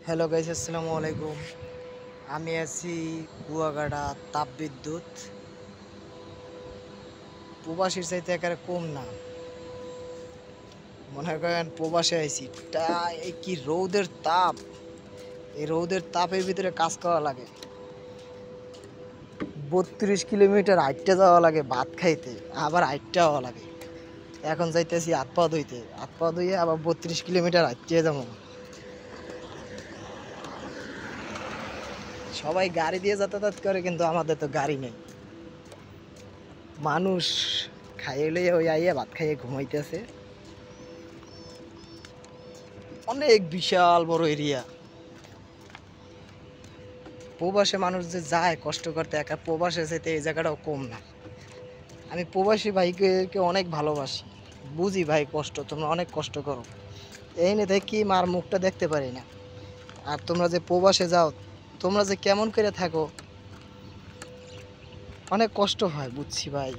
Hello guys, আসসালামু আলাইকুম। আমি আছি কুয়াকাটা তাপবিদ্যুৎ। প্রবাসীর চাইতে একেবারে কম না। মনে করেন প্রবাসে আইছি, এই কি রৌদের তাপ! এই রৌদের তাপের ভিতরে কাজ করা লাগে। 32 কিলোমিটার হাঁটতে যাওয়া লাগে ভাত খাইতে, আবার হাঁটতে যাওয়া লাগে। এখন যাইতেছি হাত পা ধুইতে, হাত পা ধুইয়ে আবার 32 কিলোমিটার হাঁটতে যাবো। সবাই গাড়ি দিয়ে যাতায়াত করে, কিন্তু আমাদের তো গাড়ি নেই। মানুষ খাইলে ওই আইয়া ভাত খাইয়ে ঘুমাইতেছে। অনেক বিশাল বড় এরিয়া। প্রবাসে মানুষ যে যায় কষ্ট করতে, একা প্রবাসে যেতে এই জায়গাটাও কম না। আমি প্রবাসী ভাইকে অনেক ভালোবাসি, বুঝি ভাই কষ্ট, তোমরা অনেক কষ্ট করো। এই নিয়ে দেখি মার মুখটা দেখতে পারি না। আর তোমরা যে প্রবাসে যাও, তোমরা যে কেমন করে থাকো, অনেক কষ্ট হয় বুঝছি ভাই।